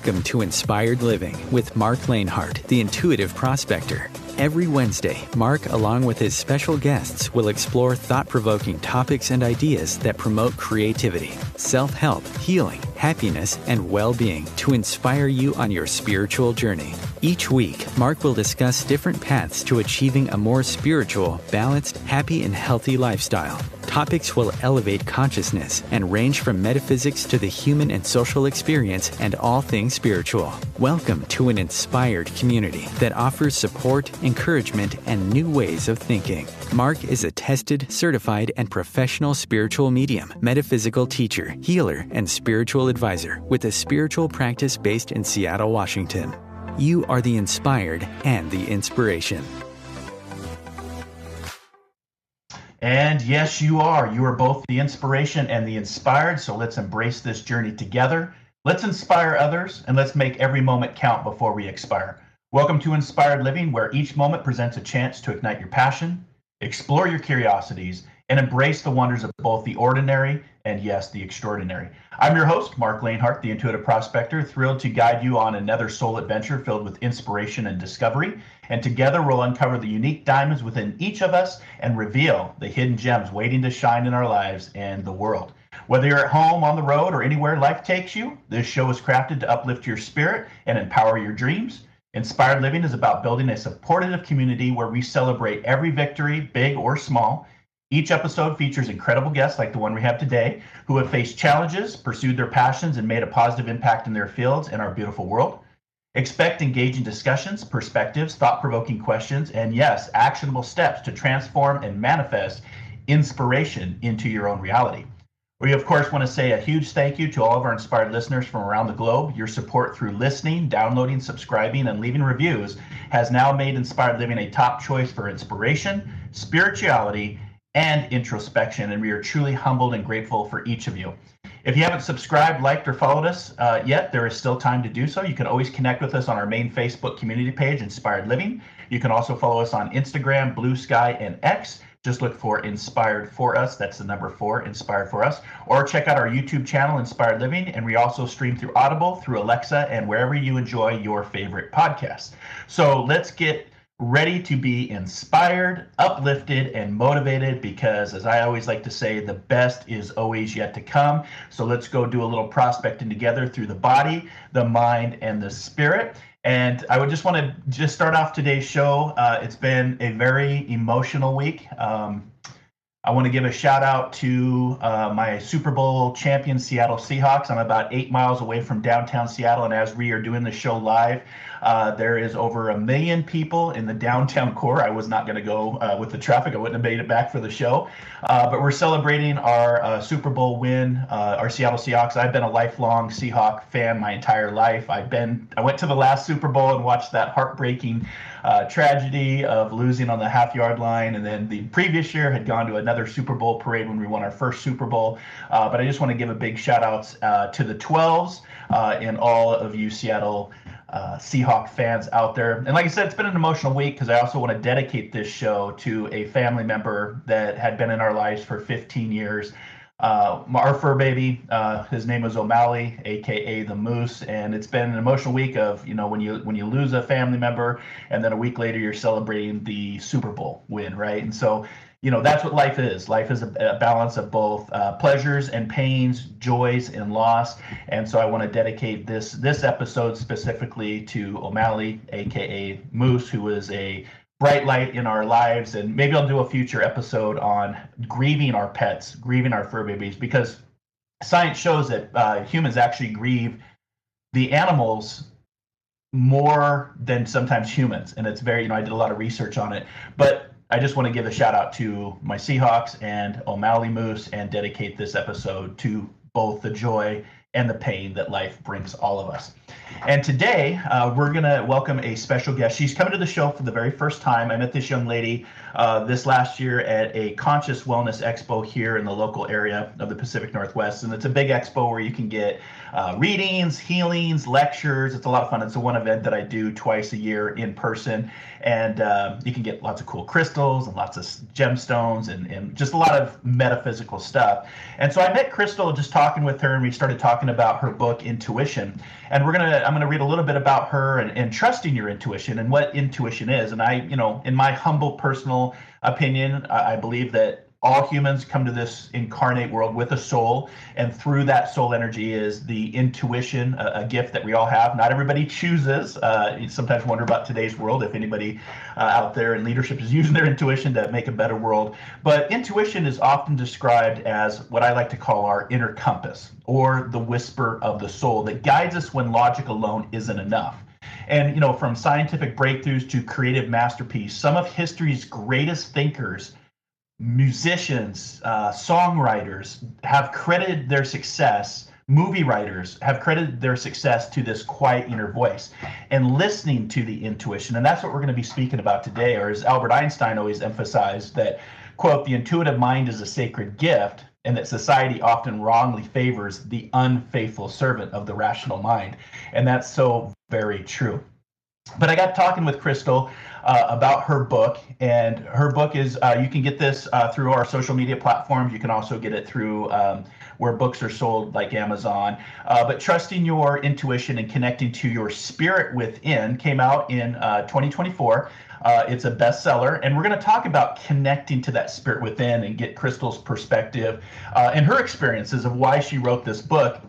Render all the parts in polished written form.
Welcome to Inspired Living with Marc Lainhart, the Intuitive Prospector. Every Wednesday, Marc, along with his special guests, will explore thought-provoking topics and ideas that promote creativity, self-help, healing, happiness, and well-being to inspire you on your spiritual journey. Each week, Marc will discuss different paths to achieving a more spiritual, balanced, happy, and healthy lifestyle. Topics will elevate consciousness and range from metaphysics to the human and social experience and all things spiritual. Welcome to an inspired community that offers support, encouragement, and new ways of thinking. Marc is a tested, certified, and professional spiritual medium, metaphysical teacher, healer, and spiritual advisor with a spiritual practice based in Seattle, Washington. You are the inspired and the inspiration. And yes, you are. You are both the inspiration and the inspired. So let's embrace this journey together. Let's inspire others, and let's make every moment count before we expire. Welcome to Inspired Living, where each moment presents a chance to ignite your passion, explore your curiosities, and embrace the wonders of both the ordinary and, yes, the extraordinary. I'm your host, Marc Lainhart, the Intuitive Prospector, thrilled to guide you on another soul adventure filled with inspiration and discovery. And together we'll uncover the unique diamonds within each of us and reveal the hidden gems waiting to shine in our lives and the world. Whether you're at home, on the road, or anywhere life takes you, this show is crafted to uplift your spirit and empower your dreams. Inspired Living is about building a supportive community where we celebrate every victory, big or small. Each episode features incredible guests like the one we have today who have faced challenges, pursued their passions, and made a positive impact in their fields and our beautiful world. Expect engaging discussions, perspectives, thought-provoking questions, and yes, actionable steps to transform and manifest inspiration into your own reality. We, of course, want to say a huge thank you to all of our inspired listeners from around the globe. Your support through listening, downloading, subscribing, and leaving reviews has now made Inspired Living a top choice for inspiration, spirituality, and introspection, and we are truly humbled and grateful for each of you. If you haven't subscribed, liked, or followed us yet, there is still time to do so. You can always connect with us on our main Facebook community page, Inspired Living. You can also follow us on Instagram, Blue Sky, and X. Just look for Inspired For Us. That's the number 4, Inspired For Us. Or check out our YouTube channel, Inspired Living. And we also stream through Audible, through Alexa, and wherever you enjoy your favorite podcasts. So let's get ready to be inspired, uplifted, and motivated, because as I always like to say, the best is always yet to come. So let's go do a little prospecting together through the body, the mind, and the spirit. And I would just want to start off today's show. It's been a very emotional week. I want to give a shout out to my Super Bowl champion Seattle Seahawks. I'm about 8 miles away from downtown Seattle, and as we are doing the show live, there is over 1 million people in the downtown core. I was not going to go with the traffic. I wouldn't have made it back for the show. But we're celebrating our Super Bowl win, our Seattle Seahawks. I've been a lifelong Seahawk fan my entire life. I went to the last Super Bowl and watched that heartbreaking tragedy of losing on the half-yard line, and then the previous year had gone to another Super Bowl parade when we won our first Super Bowl. But I just want to give a big shout-outs to the 12s and all of you Seattle Seahawk fans out there. And like I said, it's been an emotional week because I also want to dedicate this show to a family member that had been in our lives for 15 years. Our fur baby, his name was O'Malley, aka the Moose, and it's been an emotional week of, when you lose a family member and then a week later you're celebrating the Super Bowl win, right? And so, that's what life is. Life is a balance of both pleasures and pains, joys and loss. And so I want to dedicate this episode specifically to O'Malley, aka Moose, who is a bright light in our lives. And maybe I'll do a future episode on grieving our pets, grieving our fur babies, because science shows that humans actually grieve the animals more than sometimes humans. And it's very, I did a lot of research on it, but I just want to give a shout out to my Seahawks and O'Malley Moose and dedicate this episode to both the joy and the pain that life brings all of us. And today, we're going to welcome a special guest. She's coming to the show for the very first time. I met this young lady this last year at a Conscious Wellness Expo here in the local area of the Pacific Northwest. And it's a big expo where you can get readings, healings, lectures. It's a lot of fun. It's the one event that I do twice a year in person. And you can get lots of cool crystals and lots of gemstones and just a lot of metaphysical stuff. And so I met Krystal just talking with her, and we started talking talking about her book, Intuition. And I'm gonna read a little bit about her and trusting your intuition and what intuition is. And in my humble personal opinion, I believe that all humans come to this incarnate world with a soul, and through that soul energy is the intuition, a gift that we all have. Not everybody chooses. You sometimes wonder about today's world, if anybody out there in leadership is using their intuition to make a better world. But intuition is often described as what I like to call our inner compass, or the whisper of the soul that guides us when logic alone isn't enough. And from scientific breakthroughs to creative masterpiece, some of history's greatest thinkers, musicians, songwriters have credited their success, movie writers have credited their success to this quiet inner voice and listening to the intuition. And that's what we're going to be speaking about today, or as Albert Einstein always emphasized, that, quote, the intuitive mind is a sacred gift, and that society often wrongly favors the unfaithful servant of the rational mind. And that's so very true. But I got talking with Krystal about her book, and her book is, you can get this through our social media platforms. You can also get it through where books are sold, like Amazon. But Trusting Your Intuition and Connecting to Your Spirit Within came out in 2024. It's a bestseller, and we're going to talk about connecting to that spirit within and get Krystal's perspective and her experiences of why she wrote this book.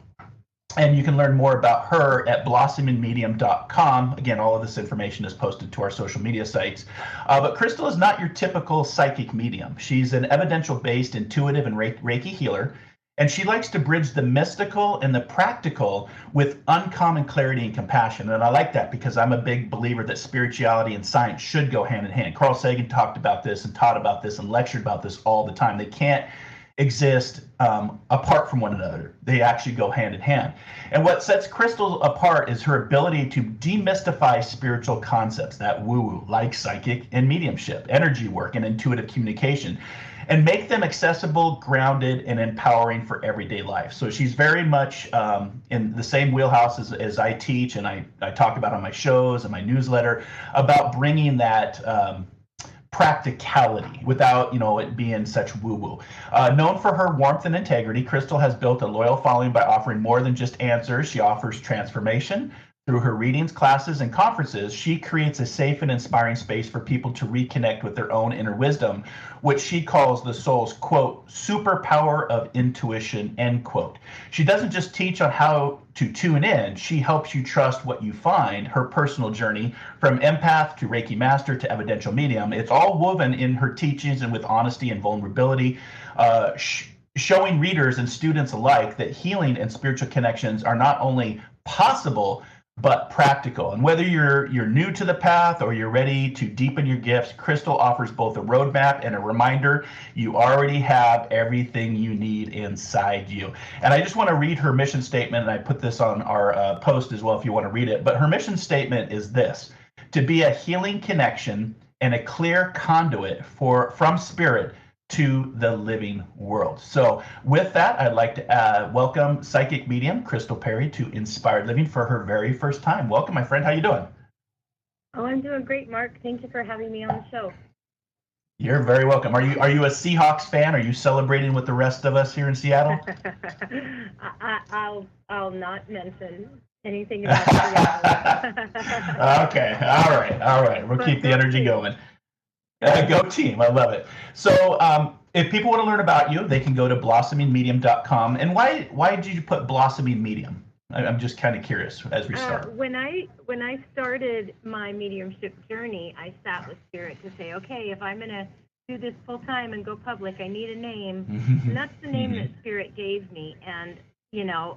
And you can learn more about her at blossomingmedium.com. Again, all of this information is posted to our social media sites. But Krystal is not your typical psychic medium. She's an evidential-based intuitive and Reiki healer, and she likes to bridge the mystical and the practical with uncommon clarity and compassion. And I like that because I'm a big believer that spirituality and science should go hand in hand. Carl Sagan talked about this and taught about this and lectured about this all the time. They can't exist apart from one another. They actually go hand in hand. And what sets Krystal apart is her ability to demystify spiritual concepts, that woo-woo, like psychic and mediumship, energy work, and intuitive communication, and make them accessible, grounded, and empowering for everyday life. So she's very much in the same wheelhouse as I teach, and I talk about on my shows and my newsletter, about bringing that practicality without it being such woo-woo. Known for her warmth and integrity, Krystal has built a loyal following by offering more than just answers. She offers transformation. Through her readings, classes, and conferences, she creates a safe and inspiring space for people to reconnect with their own inner wisdom, which she calls the soul's, quote, superpower of intuition, end quote. She doesn't just teach on how to tune in, she helps you trust what you find. Her personal journey from empath to Reiki master to evidential medium, it's all woven in her teachings and with honesty and vulnerability, showing readers and students alike that healing and spiritual connections are not only possible, but practical. And whether you're new to the path or you're ready to deepen your gifts, Krystal offers both a roadmap and a reminder you already have everything you need inside you. And I just want to read her mission statement, and I put this on our post as well if you want to read it. But her mission statement is this: to be a healing connection and a clear conduit from spirit to the living world. So with that, I'd like to welcome psychic medium Krystal Parry to Inspired Living for her very first time. Welcome, my friend. How you doing? Oh, I'm doing great, Mark. Thank you for having me on the show. You're very welcome. Are you a Seahawks fan? Are you celebrating with the rest of us here in Seattle? I'll not mention anything about Seattle. Okay. All right. We'll keep the energy going. Go team. I love it. So if people want to learn about you, they can go to blossomingmedium.com. And why did you put blossoming medium? I'm just kind of curious as we start. When I started my mediumship journey, I sat with Spirit to say, okay, if I'm going to do this full time and go public, I need a name. And that's the name that Spirit gave me. And,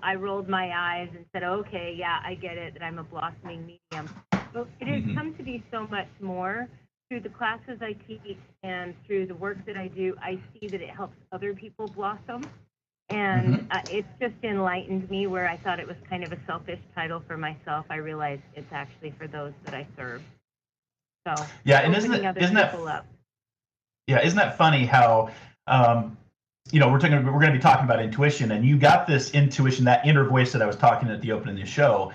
I rolled my eyes and said, okay, yeah, I get it, that I'm a blossoming medium. But it has come to be so much more. Through the classes I teach and through the work that I do, I see that it helps other people blossom. And it's just enlightened me where I thought it was kind of a selfish title for myself. I realized it's actually for those that I serve. So yeah, and isn't that funny how we're going to be talking about intuition, and you got this intuition, that inner voice that I was talking at the opening of the show.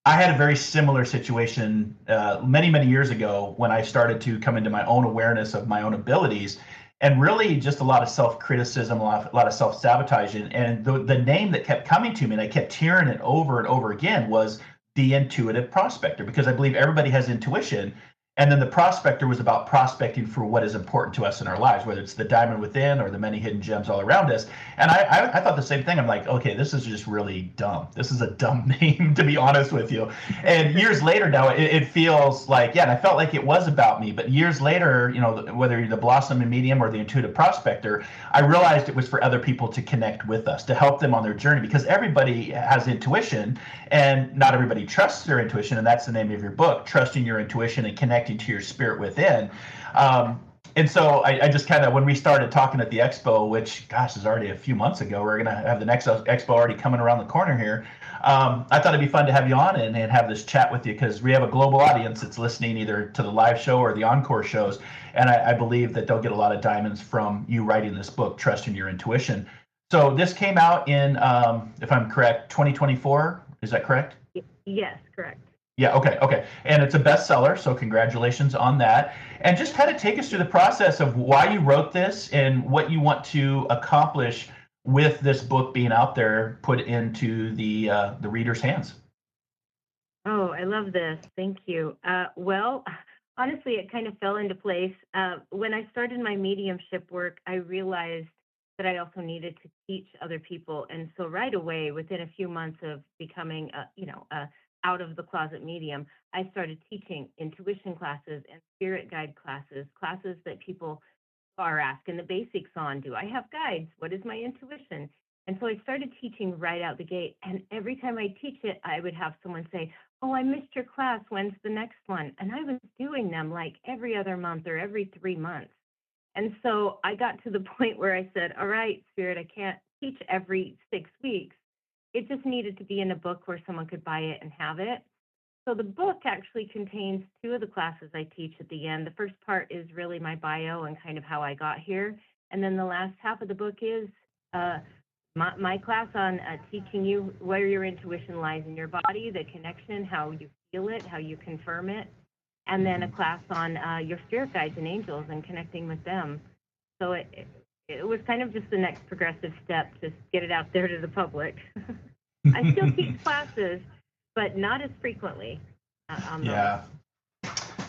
I had a very similar situation many years ago when I started to come into my own awareness of my own abilities. and really just a lot of self-criticism, a lot of self-sabotaging. And the name that kept coming to me, and I kept hearing it over and over again, was the Intuitive Prospector, because I believe everybody has intuition. And then the prospector was about prospecting for what is important to us in our lives, whether it's the diamond within or the many hidden gems all around us. And I thought the same thing. I'm like, okay, this is just really dumb. This is a dumb name, to be honest with you. And years later now, it feels like, yeah, and I felt like it was about me. But years later, whether you're the blossoming medium or the intuitive prospector, I realized it was for other people to connect with us, to help them on their journey, because everybody has intuition and not everybody trusts their intuition. And that's the name of your book, Trusting Your Intuition and Connecting to your spirit within. And so I just kind of, when we started talking at the expo, which, gosh, is already a few months ago, we're going to have the next expo already coming around the corner here. I thought it'd be fun to have you on and have this chat with you, because we have a global audience that's listening either to the live show or the encore shows. And I believe that they'll get a lot of diamonds from you writing this book, Trusting Your Intuition. So this came out in, if I'm correct, 2024. Is that correct? Yes, correct. Yeah, okay. And it's a bestseller, so congratulations on that. And just kind of take us through the process of why you wrote this and what you want to accomplish with this book being out there, put into the reader's hands. Oh, I love this. Thank you. Well, honestly, it kind of fell into place. When I started my mediumship work, I realized that I also needed to teach other people. And so right away, within a few months of becoming a out of the closet medium, I started teaching intuition classes and spirit guide classes that people are asking the basics on. Do I have guides? What is my intuition? And so I started teaching right out the gate. And every time I teach it, I would have someone say, oh, I missed your class. When's the next one? And I was doing them like every other month or every 3 months. And so I got to the point where I said, all right, Spirit, I can't teach every 6 weeks. It just needed to be in a book where someone could buy it and have it. So the book actually contains 2 of the classes I teach at the end. The first part is really my bio and kind of how I got here. And then the last half of the book is my class on teaching you where your intuition lies in your body, the connection, how you feel it, how you confirm it. And then a class on your spirit guides and angels and connecting with them. So it was kind of just the next progressive step to get it out there to the public. I still teach classes, but not as frequently. Yeah,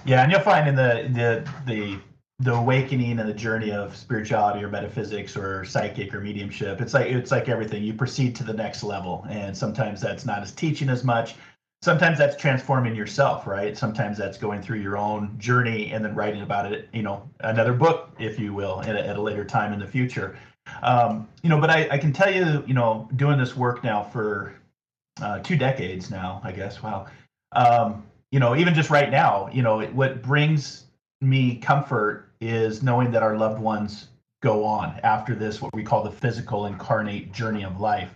and you'll find in the awakening and the journey of spirituality or metaphysics or psychic or mediumship, it's like everything. You proceed to the next level, and sometimes that's not as teaching as much. Sometimes that's transforming yourself, right? Sometimes that's going through your own journey and then writing about it, another book, if you will, at a later time in the future. But I can tell you, doing this work now for 2 decades now, I guess. Wow. Even just right now, what brings me comfort is knowing that our loved ones go on after this, what we call the physical incarnate journey of life.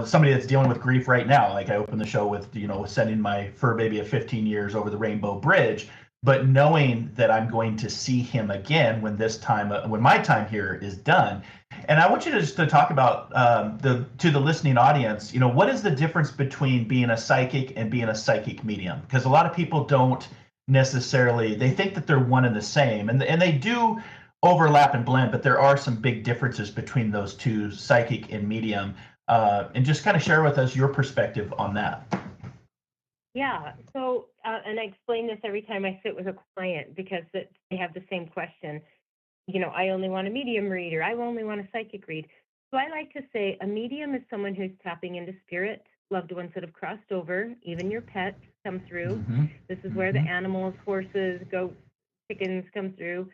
Somebody that's dealing with grief right now, like I opened the show with, sending my fur baby of 15 years over the Rainbow Bridge, but knowing that I'm going to see him again when my time here is done. And I want you to just to talk about to the listening audience, what is the difference between being a psychic and being a psychic medium? Because a lot of people don't necessarily, they think that they're one and the same, and they do overlap and blend, but there are some big differences between those two, psychic and medium. And just kind of share with us your perspective on that. Yeah. So, and I explain this every time I sit with a client because they have the same question. I only want a medium read, or I only want a psychic read. So I like to say a medium is someone who's tapping into spirit, loved ones that have crossed over, even your pets come through. Mm-hmm. This is where the animals, horses, goats, chickens come through.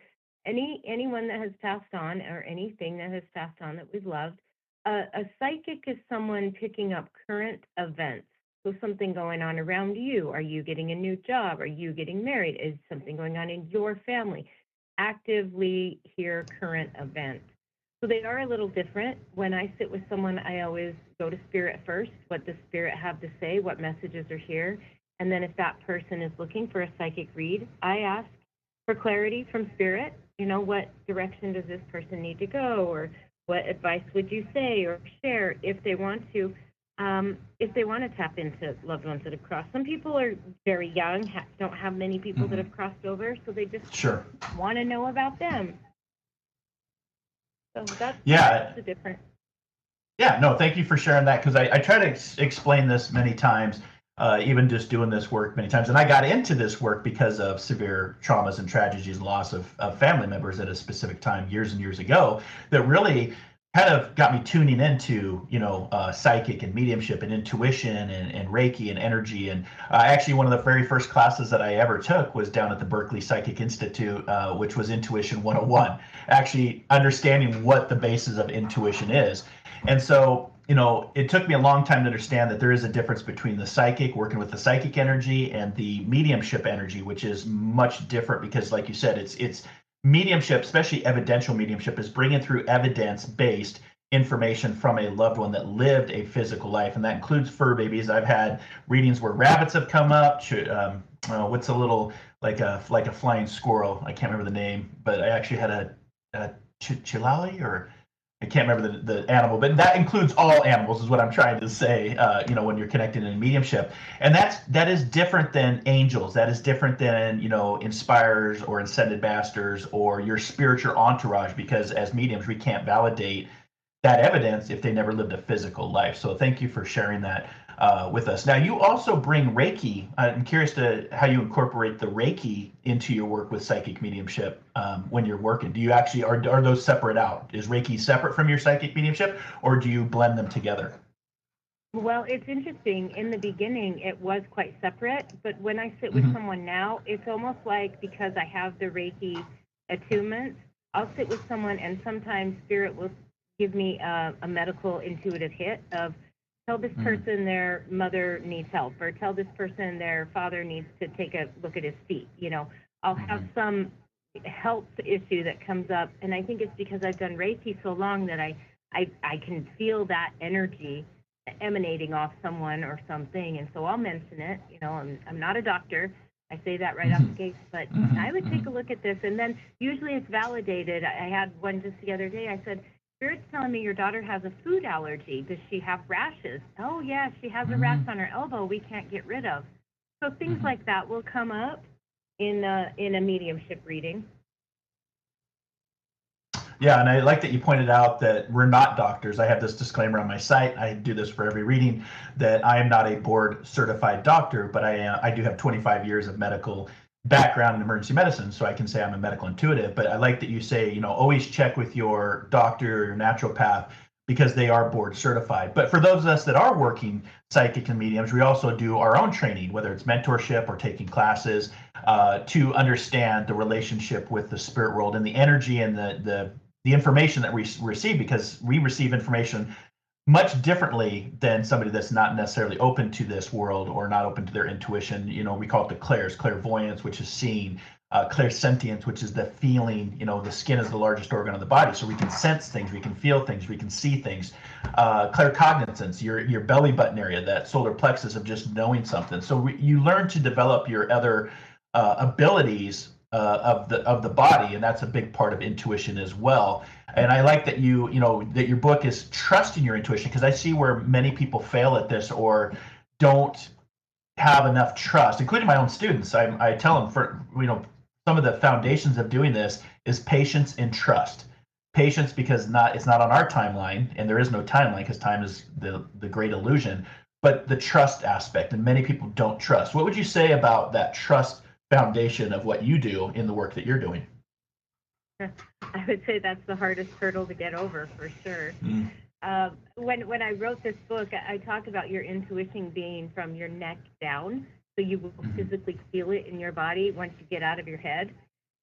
Anyone that has passed on, or anything that has passed on that we've loved. A psychic is someone picking up current events. So something going on around you. Are you getting a new job? Are you getting married? Is something going on in your family? Actively hear current events. So they are a little different. When I sit with someone, I always go to spirit first. What does spirit have to say? What messages are here? And then if that person is looking for a psychic read, I ask for clarity from spirit. What direction does this person need to go? Or what advice would you say or share if they want to tap into loved ones that have crossed? Some people are very young, don't have many people that have crossed over, so they just want to know about them. So that's Yeah. the difference. Yeah, no, thank you for sharing that, because I try to explain this many times, even just doing this work many times. And I got into this work because of severe traumas and tragedies and loss of family members at a specific time years and years ago that really kind of got me tuning into, psychic and mediumship and intuition and Reiki and energy. And actually, one of the very first classes that I ever took was down at the Berkeley Psychic Institute, which was Intuition 101, actually understanding what the basis of intuition is. And so, it took me a long time to understand that there is a difference between the psychic, working with the psychic energy, and the mediumship energy, which is much different because, like you said, it's mediumship, especially evidential mediumship, is bringing through evidence-based information from a loved one that lived a physical life, and that includes fur babies. I've had readings where rabbits have come up. What's a little like a flying squirrel? I can't remember the name, but I actually had a chilali, or I can't remember the animal, but that includes all animals, is what I'm trying to say. When you're connected in mediumship, and that is different than angels. That is different than inspirers or ascended masters or your spiritual entourage, because as mediums we can't validate that evidence if they never lived a physical life. So thank you for sharing that with us. Now, you also bring Reiki. I'm curious to how you incorporate the Reiki into your work with psychic mediumship when you're working. Do you actually, are those separate out? Is Reiki separate from your psychic mediumship, or do you blend them together? Well, it's interesting. In the beginning, it was quite separate, but when I sit with someone now, it's almost like, because I have the Reiki attunements, I'll sit with someone and sometimes spirit will give me a medical intuitive hit of, tell this person their mother needs help, or tell this person their father needs to take a look at his feet. I'll have some health issue that comes up, and I think it's because I've done Reiki so long that I can feel that energy emanating off someone or something, and so I'll mention it. I'm not a doctor. I say that right off the gate, but I would take a look at this, and then usually it's validated. I had one just the other day. I said, Spirit's telling me your daughter has a food allergy. Does she have rashes? Oh, yeah, she has a rash on her elbow we can't get rid of. So things like that will come up in a mediumship reading. Yeah, and I like that you pointed out that we're not doctors. I have this disclaimer on my site. I do this for every reading, that I am not a board certified doctor, but I do have 25 years of medical background in emergency medicine, so I can say I'm a medical intuitive. But I like that you say, always check with your doctor or your naturopath, because they are board certified. But for those of us that are working psychic and mediums, we also do our own training, whether it's mentorship or taking classes, to understand the relationship with the spirit world and the energy and the information that we receive, because we receive information much differently than somebody that's not necessarily open to this world or not open to their intuition. We call it the clairs, clairvoyance, which is seeing, clairsentience, which is the feeling. The skin is the largest organ of the body, so we can sense things, we can feel things, we can see things. Claircognizance, your belly button area, that solar plexus of just knowing something. So you learn to develop your other abilities of the body, and that's a big part of intuition as well. And I like that that your book is trusting your intuition, because I see where many people fail at this or don't have enough trust, including my own students. I tell them, for some of the foundations of doing this is patience and trust. Patience, because it's not on our timeline, and there is no timeline because time is the great illusion, but the trust aspect, and many people don't trust. What would you say about that trust foundation of what you do in the work that you're doing? I would say that's the hardest hurdle to get over, for sure. When I wrote this book, I talk about your intuition being from your neck down, so you will physically feel it in your body once you get out of your head.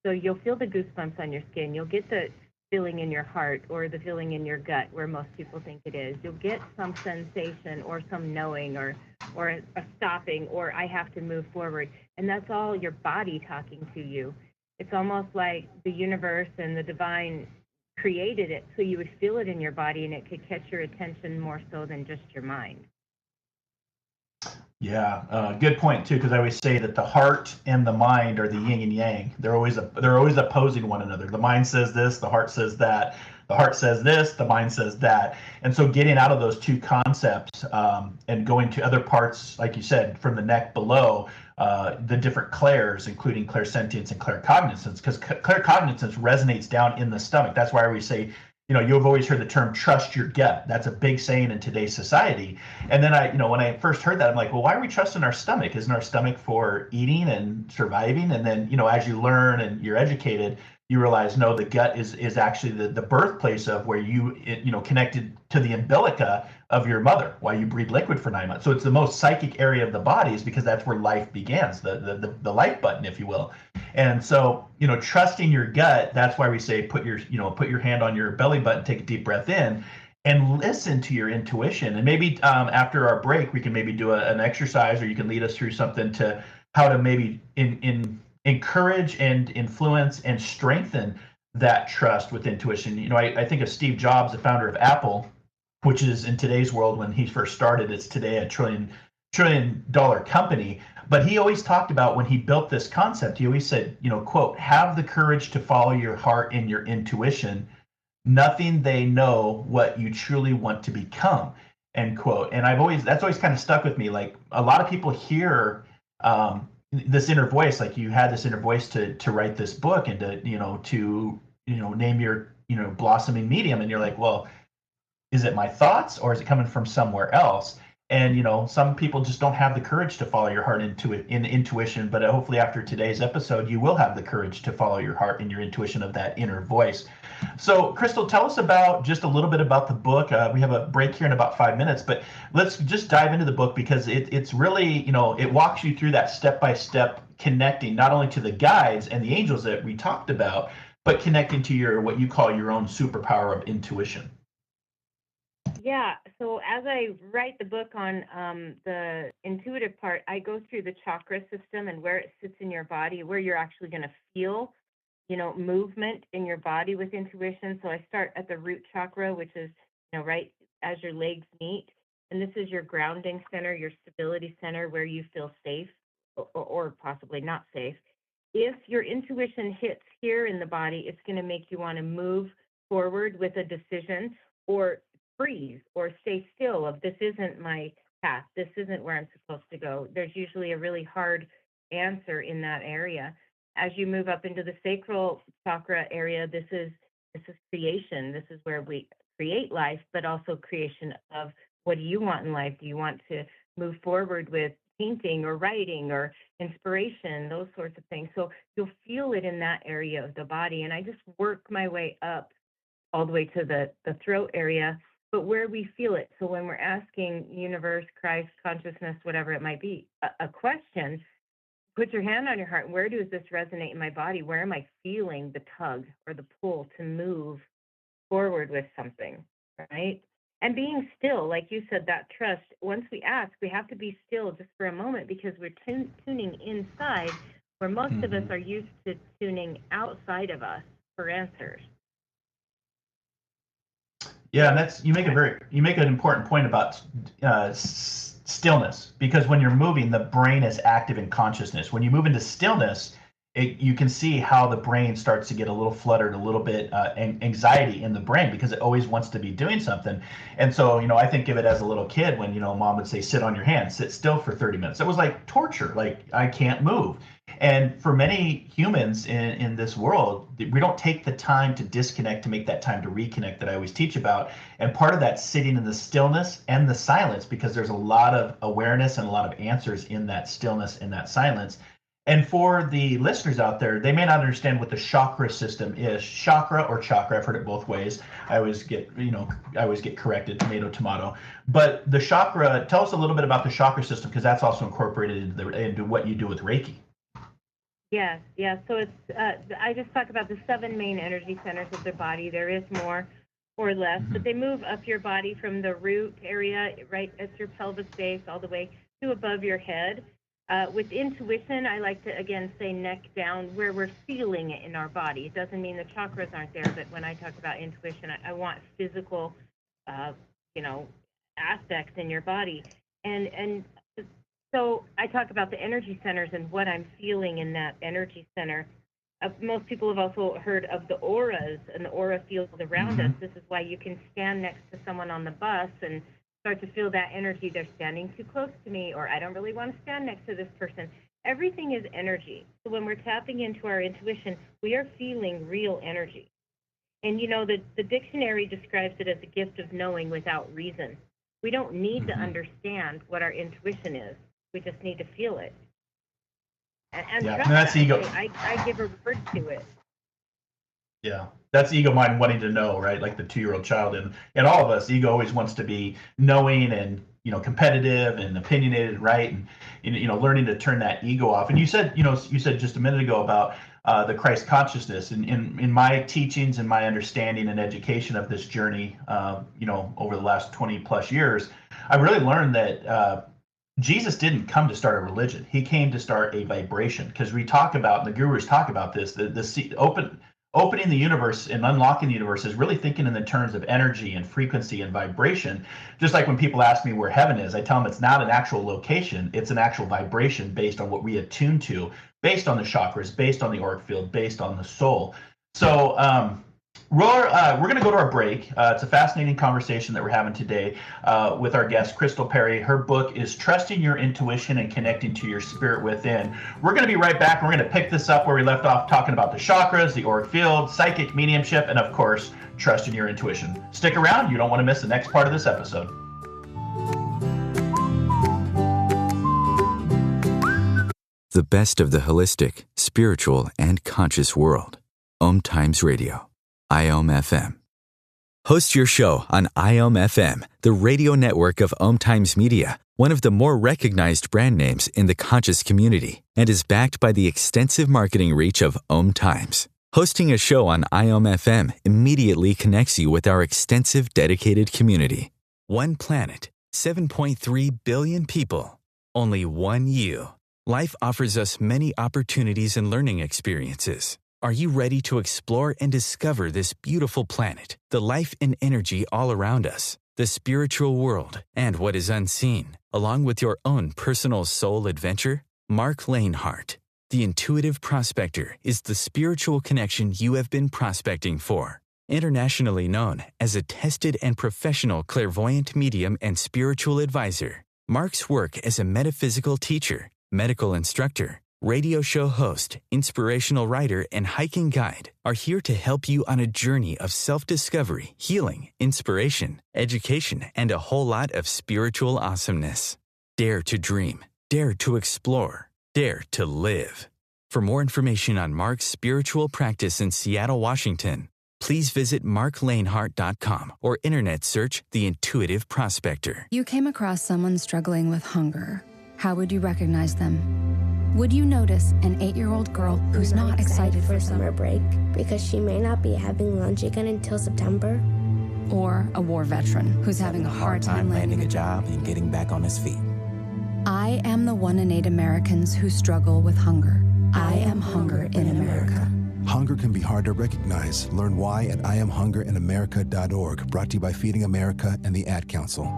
So you'll feel the goosebumps on your skin. You'll get the feeling in your heart or the feeling in your gut, where most people think it is. You'll get some sensation or some knowing or a stopping, or I have to move forward. And that's all your body talking to you. It's almost like the universe and the divine created it so you would feel it in your body, and it could catch your attention more so than just your mind. Yeah, good point too, because I always say that the heart and the mind are the yin and yang. They're always opposing one another. The mind says this, the heart says that. The heart says this, the mind says that. And so getting out of those two concepts and going to other parts, like you said, from the neck below, the different clairs, including clairsentience and claircognizance, because claircognizance resonates down in the stomach. That's why we say, you've always heard the term trust your gut. That's a big saying in today's society. And then when I first heard that, I'm like, well, why are we trusting our stomach? Isn't our stomach for eating and surviving? And then, as you learn and you're educated, you realize, no, the gut is actually the birthplace of where connected to the umbilica of your mother, why you breathe liquid for 9 months. So it's the most psychic area of the body, is because that's where life begins, the life button, if you will. And so, trusting your gut, that's why we say put your hand on your belly button, take a deep breath in, and listen to your intuition. And maybe after our break, we can maybe do an exercise, or you can lead us through something to how to maybe encourage and influence and strengthen that trust with intuition. I think of Steve Jobs, the founder of Apple, which is, in today's world, when he first started, it's today a trillion dollar company. But he always talked about, when he built this concept, he always said, quote, have the courage to follow your heart and your intuition. Nothing they know what you truly want to become, end quote. And that's always kind of stuck with me. Like, a lot of people hear this inner voice, like you had this inner voice to write this book and to name your blossoming medium, and you're like, well, is it my thoughts, or is it coming from somewhere else? And some people just don't have the courage to follow your heart in intuition. But hopefully after today's episode, you will have the courage to follow your heart and your intuition of that inner voice. So, Krystal, tell us just a little bit about the book. We have a break here in about 5 minutes, but let's just dive into the book, because it's really, it walks you through that step-by-step, connecting not only to the guides and the angels that we talked about, but connecting to what you call your own superpower of intuition. Yeah, so as I write the book on the intuitive part, I go through the chakra system and where it sits in your body, where you're actually going to feel, movement in your body with intuition. So I start at the root chakra, which is, right as your legs meet. And this is your grounding center, your stability center, where you feel safe or possibly not safe. If your intuition hits here in the body, it's going to make you want to move forward with a decision, or freeze or stay still of, this isn't my path, this isn't where I'm supposed to go. There's usually a really hard answer in that area. As you move up into the sacral chakra area, this is creation. This is where we create life, but also creation of, what do you want in life? Do you want to move forward with painting or writing or inspiration, those sorts of things? So you'll feel it in that area of the body. And I just work my way up all the way to the throat area, but where we feel it. So when we're asking universe, Christ, consciousness, whatever it might be, a question, put your hand on your heart. Where does this resonate in my body? Where am I feeling the tug or the pull to move forward with something, right? And being still, like you said, that trust, once we ask, we have to be still just for a moment, because we're tuning inside, where most of us are used to tuning outside of us for answers. Yeah, and you make an important point about stillness, because when you're moving, the brain is active in consciousness. When you move into stillness, you can see how the brain starts to get a little fluttered, a little bit anxiety in the brain, because it always wants to be doing something. And so, I think of it as a little kid when, mom would say, sit on your hands, sit still for 30 minutes. It was like torture, like I can't move. And for many humans in this world, we don't take the time to disconnect, to make that time to reconnect that I always teach about. And part of that sitting in the stillness and the silence, because there's a lot of awareness and a lot of answers in that stillness and that silence. And for the listeners out there, they may not understand what the chakra system is. Chakra or chakra, I've heard it both ways. I always get corrected, tomato. But the chakra, tell us a little bit about the chakra system, because that's also incorporated into what you do with Reiki. Yes. So it's, I just talk about the 7 main energy centers of the body. There is more or less, but they move up your body from the root area, right at your pelvis base, all the way to above your head. With intuition, I like to, again, say neck down, where we're feeling it in our body. It doesn't mean the chakras aren't there, but when I talk about intuition, I want physical, aspects in your body. And so I talk about the energy centers and what I'm feeling in that energy center. Most people have also heard of the auras and the aura fields around us. This is why you can stand next to someone on the bus and start to feel that energy. They're standing too close to me, or I don't really want to stand next to this person. Everything is energy. So when we're tapping into our intuition, we are feeling real energy. And the dictionary describes it as a gift of knowing without reason. We don't need to understand what our intuition is. We just need to feel it. And Yeah, trust and that's it. ego. I give a word to it. Yeah, that's ego mind wanting to know, right? Like the 2-year-old child, and all of us, ego always wants to be knowing and competitive and opinionated, right? And learning to turn that ego off. And you said just a minute ago about the Christ consciousness. And in my teachings and my understanding and education of this journey, over the last 20 plus years, I really learned that. Jesus didn't come to start a religion. He came to start a vibration, because we talk about, and the gurus talk about this, opening the universe and unlocking the universe is really thinking in the terms of energy and frequency and vibration. Just like when people ask me where heaven is, I tell them it's not an actual location, it's an actual vibration based on what we attune to, based on the chakras, based on the auric field, based on the soul. So we're going to go to our break. It's a fascinating conversation that we're having today with our guest, Krystal Parry. Her book is Trusting Your Intuition and Connecting to Your Spirit Within. We're going to be right back. We're going to pick this up where we left off, talking about the chakras, the auric field, psychic mediumship, and of course, trusting your intuition. Stick around. You don't want to miss the next part of this episode. The best of the holistic, spiritual, and conscious world. Om Times Radio. IOM FM. Host your show on IOM FM, the radio network of Om Times Media, one of the more recognized brand names in the conscious community, and is backed by the extensive marketing reach of Om Times. Hosting a show on IOM FM immediately connects you with our extensive dedicated community. One planet, 7.3 billion people, only one you. Life offers us many opportunities and learning experiences. Are you ready to explore and discover this beautiful planet, the life and energy all around us, the spiritual world, and what is unseen, along with your own personal soul adventure? Marc Lainhart, the Intuitive Prospector, is the spiritual connection you have been prospecting for. Internationally known as a tested and professional clairvoyant medium and spiritual advisor, Marc's work as a metaphysical teacher, medical instructor, radio show host, inspirational writer, and hiking guide are here to help you on a journey of self-discovery, healing, inspiration, education, and a whole lot of spiritual awesomeness. Dare to dream. Dare to explore. Dare to live. For more information on Marc's spiritual practice in Seattle, Washington, please visit marclainhart.com or internet search The Intuitive Prospector. You came across someone struggling with hunger. How would you recognize them? Would you notice an 8-year-old girl who's not excited for summer break because she may not be having lunch again until September? Or a war veteran who's having a hard time landing a job and getting back on his feet? I am the 1 in 8 Americans who struggle with hunger. I am hunger in America. Hunger can be hard to recognize. Learn why at IamHungerInAmerica.org. Brought to you by Feeding America and the Ad Council.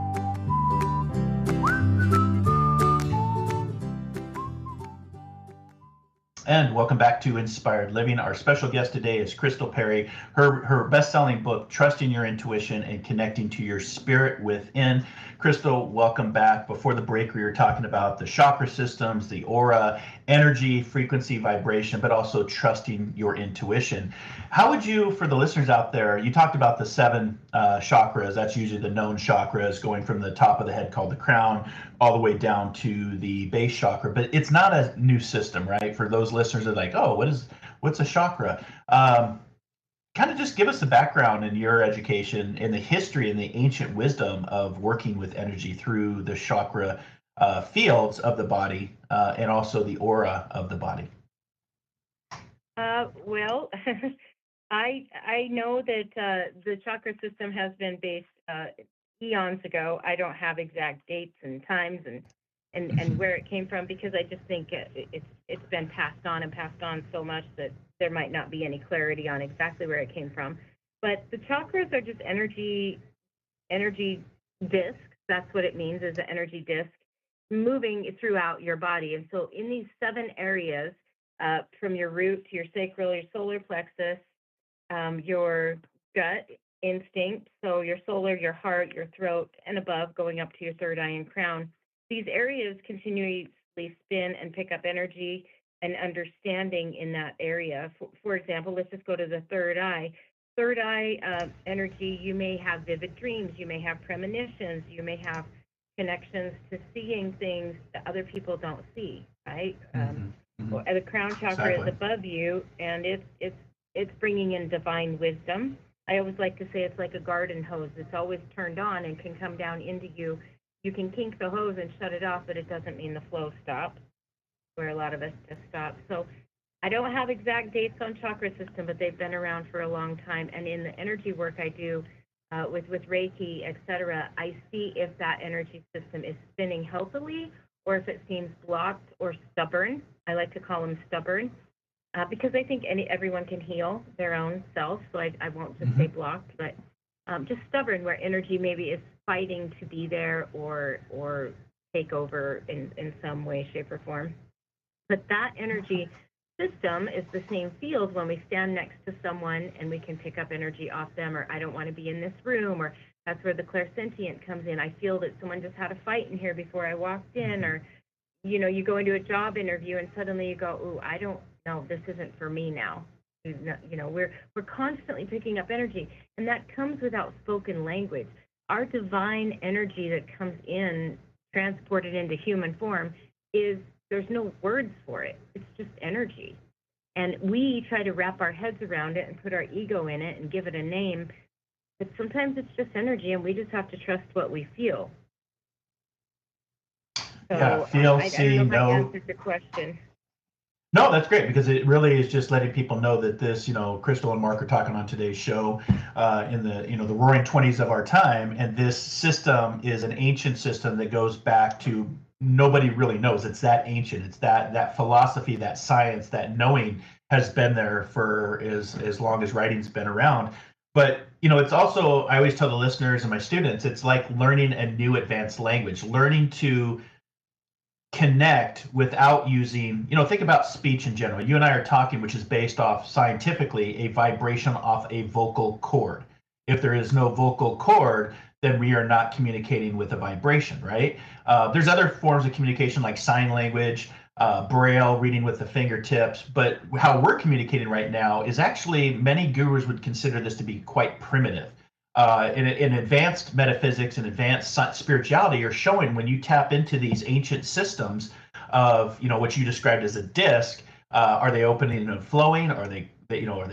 And welcome back to Inspired Living. Our special guest today is Krystal Parry. Her best-selling book, Trusting Your Intuition and Connecting to Your Spirit Within. Krystal, welcome back. Before the break, we were talking about the chakra systems, the aura, energy, frequency, vibration, but also trusting your intuition. How would you, for the listeners out there, you talked about the 7 chakras. That's usually the known chakras, going from the top of the head called the crown all the way down to the base chakra. But it's not a new system, right? For those listeners that are like, oh, what's a chakra? Kind of just give us the background in your education and the history and the ancient wisdom of working with energy through the chakra fields of the body and also the aura of the body. Well, I know that the chakra system has been based eons ago. I don't have exact dates and times and where it came from, because I just think it's been passed on so much that there might not be any clarity on exactly where it came from. But the chakras are just energy discs. That's what it means, is an energy disc moving throughout your body. And so in these 7 areas, from your root to your sacral, your solar plexus, your gut instinct, so your solar, your heart, your throat, and above, going up to your third eye and crown, these areas continuously spin and pick up energy and understanding in that area. For example, let's just go to the third eye. third eye energy, you may have vivid dreams, you may have premonitions, you may have connections to seeing things that other people don't see, right? Or the crown chakra is above you, and it's bringing in divine wisdom. I always like to say it's like a garden hose. It's always turned on and can come down into you. You can kink the hose and shut it off, but it doesn't mean the flow stops, where a lot of us just stop. So I don't have exact dates on chakra system, but they've been around for a long time. And in the energy work I do with Reiki, etc., I see if that energy system is spinning healthily or if it seems blocked or stubborn. I like to call them stubborn because I think everyone can heal their own self. So I won't just say blocked, but just stubborn, where energy maybe is fighting to be there or take over in some way, shape, or form. But that energy system is the same field when we stand next to someone and we can pick up energy off them, or I don't want to be in this room, or that's where the clairsentient comes in. I feel that someone just had a fight in here before I walked in, or, you know, you go into a job interview and suddenly you go, ooh, I don't know, this isn't for me now. You know, we're constantly picking up energy, and that comes without spoken language. Our divine energy that comes in, transported into human form, there's no words for it. It's just energy. And we try to wrap our heads around it and put our ego in it and give it a name. But sometimes it's just energy, and we just have to trust what we feel. So, yeah, feel, see, I don't know if I know. answered the question. No, that's great, because it really is just letting people know that this, you know, Krystal and Marc are talking on today's show in the, you know, the roaring 20s of our time. And this system is an ancient system that goes back to nobody really knows. It's that ancient. It's that philosophy, that science, that knowing has been there for as long as writing's been around. But, you know, it's also, I always tell the listeners and my students, it's like learning a new advanced language, learning to connect without using, you know, think about speech in general. You and I are talking, which is based off scientifically a vibration off a vocal cord. If there is no vocal cord, then we are not communicating with a vibration, right? There's other forms of communication like sign language, braille, reading with the fingertips, but how we're communicating right now is actually, many gurus would consider this to be quite primitive. In advanced metaphysics and advanced spirituality are showing, when you tap into these ancient systems of, you know, what you described as a disc, are they opening and flowing? Are they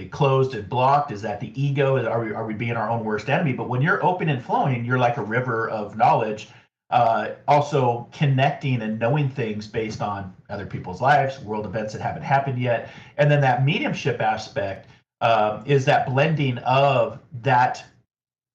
closed and blocked? Is that the ego? Are we being our own worst enemy? But when you're open and flowing, you're like a river of knowledge, also connecting and knowing things based on other people's lives, world events that haven't happened yet. And then that mediumship aspect is that blending of that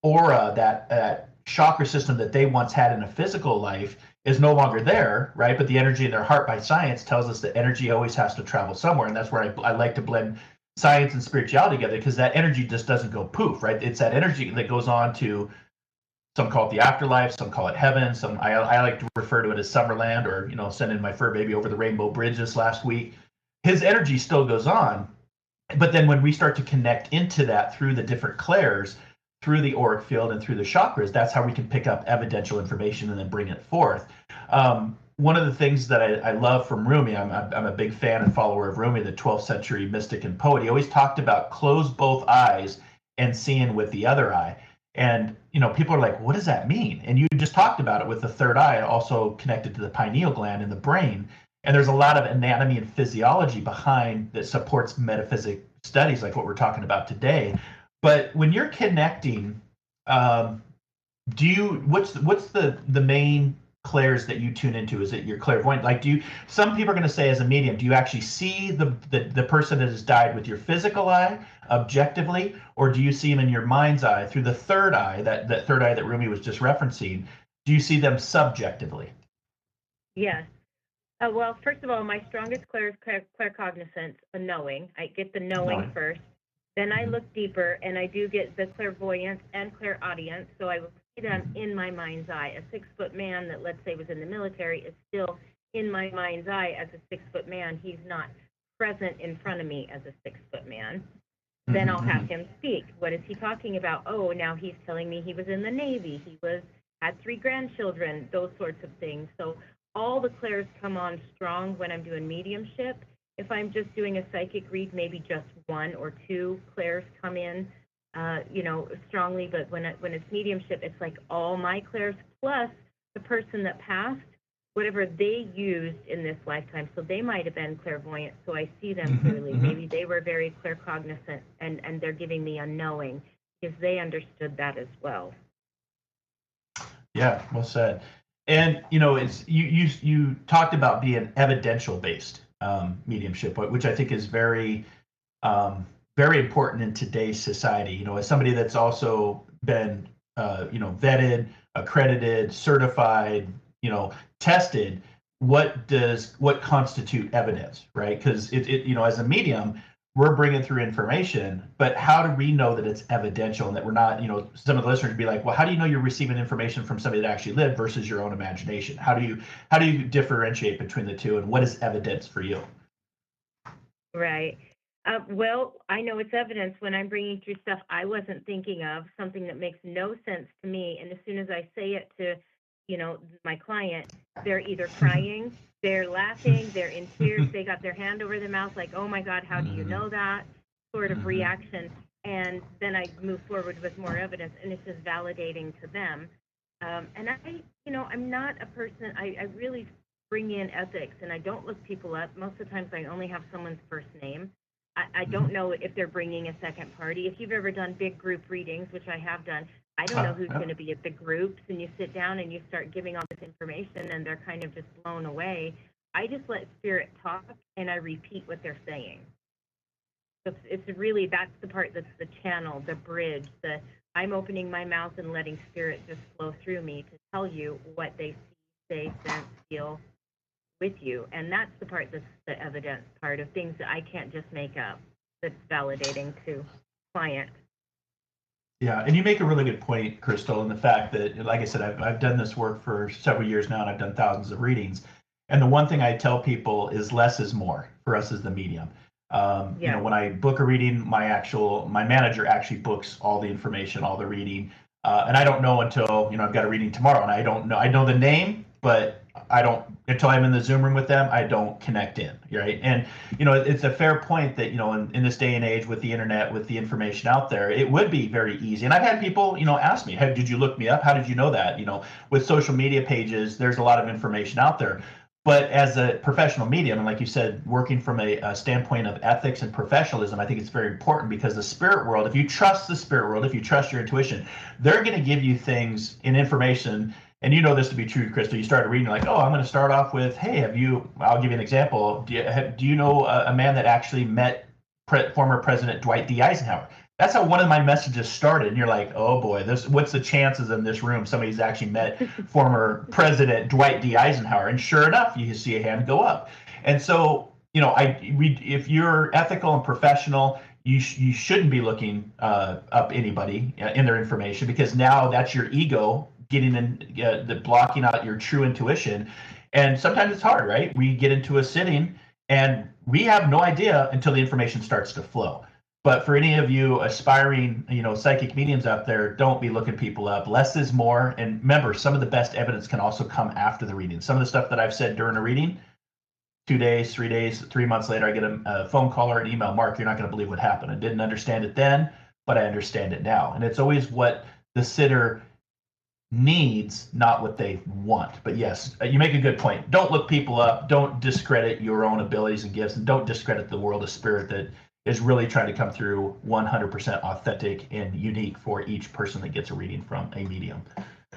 aura, that chakra system that they once had in a physical life is no longer there, right? But the energy in their heart, by science, tells us that energy always has to travel somewhere. And that's where I like to blend science and spirituality together, because that energy just doesn't go poof, right? It's that energy that goes on to, some call it the afterlife, some call it heaven, some I like to refer to it as Summerland, or, you know, sending my fur baby over the Rainbow Bridge this last week. His energy still goes on, but then when we start to connect into that through the different clairs, through the auric field and through the chakras, that's how we can pick up evidential information and then bring it forth. One of the things that I love from Rumi, I'm a big fan and follower of Rumi, the 12th century mystic and poet. He always talked about close both eyes and seeing with the other eye. And, you know, people are like, what does that mean? And you just talked about it with the third eye, also connected to the pineal gland in the brain. And there's a lot of anatomy and physiology behind that supports metaphysic studies like what we're talking about today. But when you're connecting, what's the main clairs that you tune into? Is it your clairvoyant? Like, some people are going to say, as a medium, do you actually see the person that has died with your physical eye objectively, or do you see them in your mind's eye through the third eye, that third eye that Rumi was just referencing? Do you see them subjectively? Yes. Well, first of all, my strongest clair is claircognizance, a knowing. I get the knowing first. Then I look deeper, and I do get the clairvoyance and clairaudience, so I will see them in my mind's eye. A 6-foot man that, let's say, was in the military is still in my mind's eye as a 6-foot man. He's not present in front of me as a 6-foot man. Then I'll have him speak. What is he talking about? Oh, now he's telling me he was in the Navy. He had 3 grandchildren, those sorts of things. So all the clairs come on strong when I'm doing mediumship. If I'm just doing a psychic read, maybe just 1 or 2 clairs come in strongly. But when it's mediumship, it's like all my clairs plus the person that passed, whatever they used in this lifetime. So they might have been clairvoyant, so I see them clearly. Maybe they were very claircognizant, and they're giving me unknowing because they understood that as well. Yeah, well said. And it's you talked about being evidential based mediumship, which I think is very very important in today's society. As somebody that's also been vetted, accredited, certified, tested, what constitute evidence, right? Because it as a medium, we're bringing through information, but how do we know that it's evidential and that we're not, some of the listeners would be like, well, how do you know you're receiving information from somebody that actually lived versus your own imagination? How do you differentiate between the two, and what is evidence for you? Right. Well, I know it's evidence when I'm bringing through stuff I wasn't thinking of, something that makes no sense to me. And as soon as I say it to, my client, they're either crying, they're laughing, they're in tears, they got their hand over their mouth like, oh my God, how do you know that sort of reaction? And then I move forward with more evidence, and it's just validating to them. And I'm not a person, I really bring in ethics, and I don't look people up. Most of the times I only have someone's first name. I don't know if they're bringing a second party. If you've ever done big group readings, which I have done, I don't know who's going to be at the groups, and you sit down and you start giving all this information, and they're kind of just blown away. I just let spirit talk, and I repeat what they're saying. So it's really, that's the part that's the channel, the bridge, I'm opening my mouth and letting spirit just flow through me to tell you what they see, say, sense, feel with you. And that's the part that's the evidence part of things that I can't just make up, that's validating to client. Yeah, and you make a really good point, Krystal, in the fact that, like I said, I've done this work for several years now, and I've done thousands of readings. And the one thing I tell people is less is more for us as the medium. When I book a reading, my manager actually books all the information, all the reading, and I don't know until I've got a reading tomorrow, and I don't know. I know the name, but I don't, until I'm in the Zoom room with them, I don't connect in, right? And it's a fair point that in this day and age with the internet, with the information out there, it would be very easy. And I've had people ask me, hey, did you look me up? How did you know that? With social media pages, there's a lot of information out there. But as a professional medium, and like you said, working from a standpoint of ethics and professionalism, I think it's very important, because the spirit world, if you trust the spirit world, if you trust your intuition, they're going to give you things and information. And you know this to be true, Krystal. You started reading, like, oh, I'm going to start off with, hey, I'll give you an example. Do you know a man that actually met former President Dwight D. Eisenhower? That's how one of my messages started. And you're like, oh boy, what's the chances in this room somebody's actually met former President Dwight D. Eisenhower? And sure enough, you see a hand go up. And so, if you're ethical and professional, you shouldn't be looking up anybody in their information, because now that's your ego getting in, blocking out your true intuition. And sometimes it's hard, right? We get into a sitting and we have no idea until the information starts to flow. But for any of you aspiring, psychic mediums out there, don't be looking people up. Less is more. And remember, some of the best evidence can also come after the reading. Some of the stuff that I've said during a reading, 2 days, 3 days, 3 months later, I get a phone call or an email. Mark, you're not going to believe what happened. I didn't understand it then, but I understand it now. And it's always what the sitter needs, not what they want. But yes, you make a good point. Don't look people up. Don't discredit your own abilities and gifts, and don't discredit the world of spirit that is really trying to come through 100% authentic and unique for each person that gets a reading from a medium.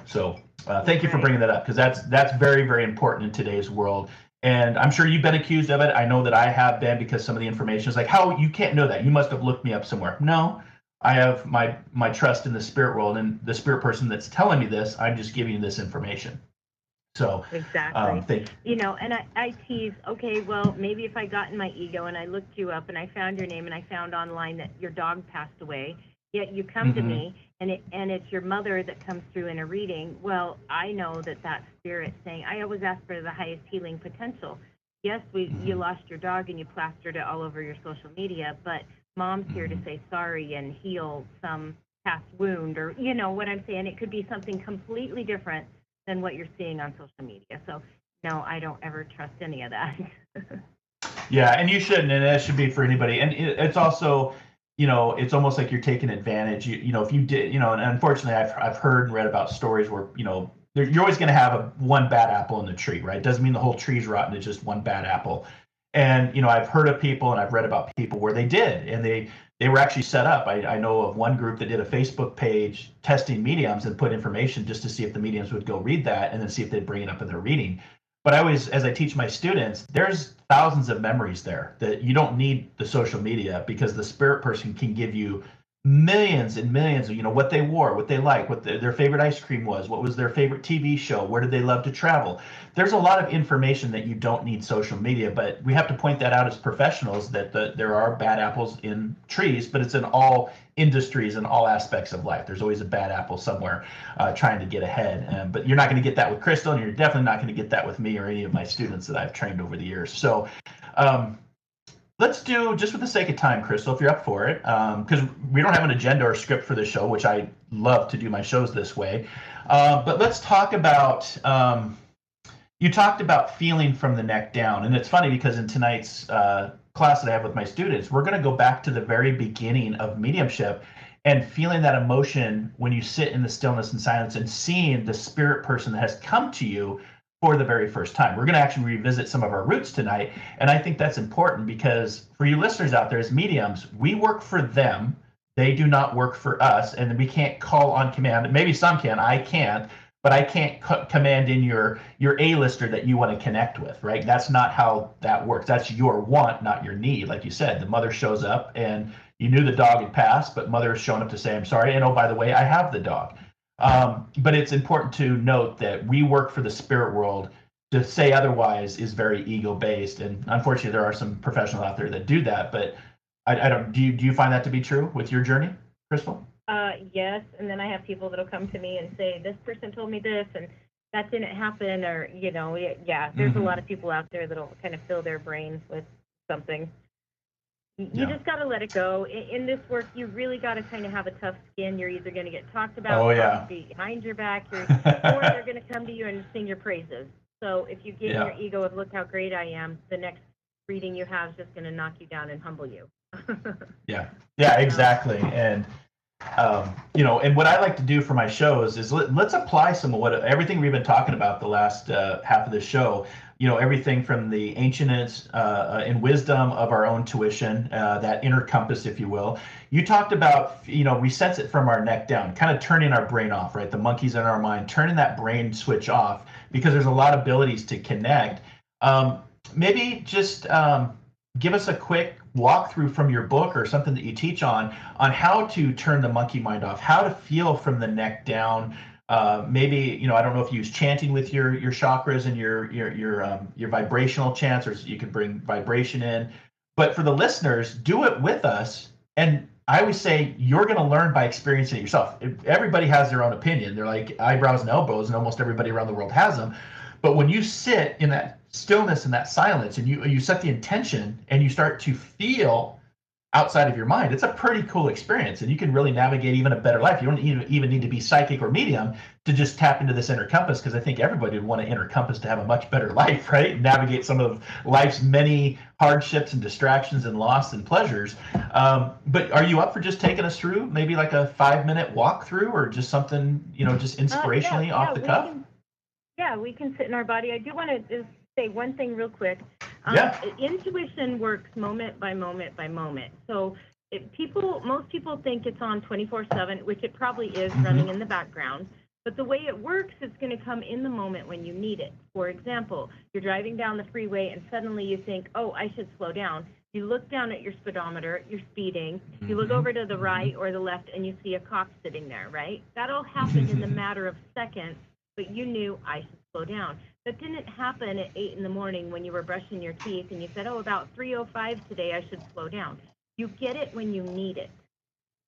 So thank you for bringing that up, because that's very, very important in today's world. And I'm sure you've been accused of it. I know that I have been, because some of the information is like, how, you can't know that. You must have looked me up somewhere. No, I have my trust in the spirit world, and the spirit person that's telling me this, I'm just giving you this information. So exactly. And I tease, okay, well, maybe if I got in my ego and I looked you up and I found your name and I found online that your dog passed away, yet you come to me and it's your mother that comes through in a reading. Well, I know that spirit saying, I always ask for the highest healing potential. Yes, you lost your dog and you plastered it all over your social media, but mom's here to say sorry and heal some past wound, or what I'm saying. It could be something completely different than what you're seeing on social media. So no, I don't ever trust any of that. Yeah, and you shouldn't, and that should be for anybody. And it's also, it's almost like you're taking advantage. If you did, and unfortunately, I've heard and read about stories where, you're always going to have one bad apple in the tree, right? It doesn't mean the whole tree's rotten. It's just one bad apple. And, I've heard of people and I've read about people where they did, and they were actually set up. I know of one group that did a Facebook page testing mediums and put information just to see if the mediums would go read that and then see if they'd bring it up in their reading. But as I teach my students, there's thousands of memories there that you don't need the social media, because the spirit person can give you millions and millions of, what they wore, what they like, what their favorite ice cream was, what was their favorite TV show, where did they love to travel. There's a lot of information that you don't need social media, but we have to point that out as professionals that there are bad apples in trees, but it's in all industries and all aspects of life. There's always a bad apple somewhere trying to get ahead. But you're not going to get that with Krystal, and you're definitely not going to get that with me or any of my students that I've trained over the years. So let's do, just for the sake of time, Krystal, if you're up for it, because we don't have an agenda or script for this show, which I love to do my shows this way. But let's talk about, you talked about feeling from the neck down. And it's funny because in tonight's class that I have with my students, we're going to go back to the very beginning of mediumship and feeling that emotion when you sit in the stillness and silence and seeing the spirit person that has come to you for the very first time. We're going to actually revisit some of our roots tonight. And I think that's important because for you listeners out there as mediums, we work for them. They do not work for us. And we can't call on command. Maybe some can, I can't, but I can't command in your A-lister that you want to connect with, right? That's not how that works. That's your want, not your need. Like you said, the mother shows up and you knew the dog had passed, but mother has shown up to say, I'm sorry. And oh, by the way, I have the dog. But it's important to note that we work for the spirit world. To say otherwise is very ego-based, and unfortunately, there are some professionals out there that do that. But I don't. Do you find that to be true with your journey, Krystal? Yes, and then I have people that'll come to me and say, "This person told me this, and that didn't happen," or yeah. There's a lot of people out there that'll kind of fill their brains with something. You just got to let it go. In this work, you really got to kind of have a tough skin. You're either going to get talked about behind your back, or they're going to come to you and sing your praises. So if you get in your ego of, look how great I am, the next reading you have is just going to knock you down and humble you. Yeah, exactly. And, and what I like to do for my shows is let's apply some of everything we've been talking about the last half of the show. Everything from the ancientness and wisdom of our own tuition, that inner compass, if you will. You talked about, we sense it from our neck down, kind of turning our brain off, right? The monkeys in our mind, turning that brain switch off, because there's a lot of abilities to connect. Maybe just give us a quick walkthrough from your book or something that you teach on how to turn the monkey mind off, how to feel from the neck down. Maybe, I don't know if you use chanting with your chakras and your vibrational chants, or you can bring vibration in. But for the listeners, do it with us. And I always say you're going to learn by experiencing it yourself. Everybody has their own opinion. They're like eyebrows and elbows, and almost everybody around the world has them. But when you sit in that stillness and that silence, and you set the intention and you start to feel outside of your mind, it's a pretty cool experience, and you can really navigate even a better life. You don't even need to be psychic or medium to just tap into this inner compass, because I think everybody would want an inner compass to have a much better life, right? Navigate some of life's many hardships and distractions and loss and pleasures. But are you up for just taking us through maybe like a 5-minute walkthrough, or just something, just inspirationally off the cuff? We can sit in our body. I do want to just say one thing real quick. Intuition works moment by moment by moment. So most people think it's on 24/7, which it probably is running in the background. But the way it works, it's going to come in the moment when you need it. For example, you're driving down the freeway and suddenly you think, oh, I should slow down. You look down at your speedometer, you're speeding. You look over to the right or the left and you see a cop sitting there, right? That all happened in the matter of seconds, but you knew I should slow down. That didn't happen at 8 in the morning when you were brushing your teeth and you said, oh, about 3:05 today, I should slow down. You get it when you need it.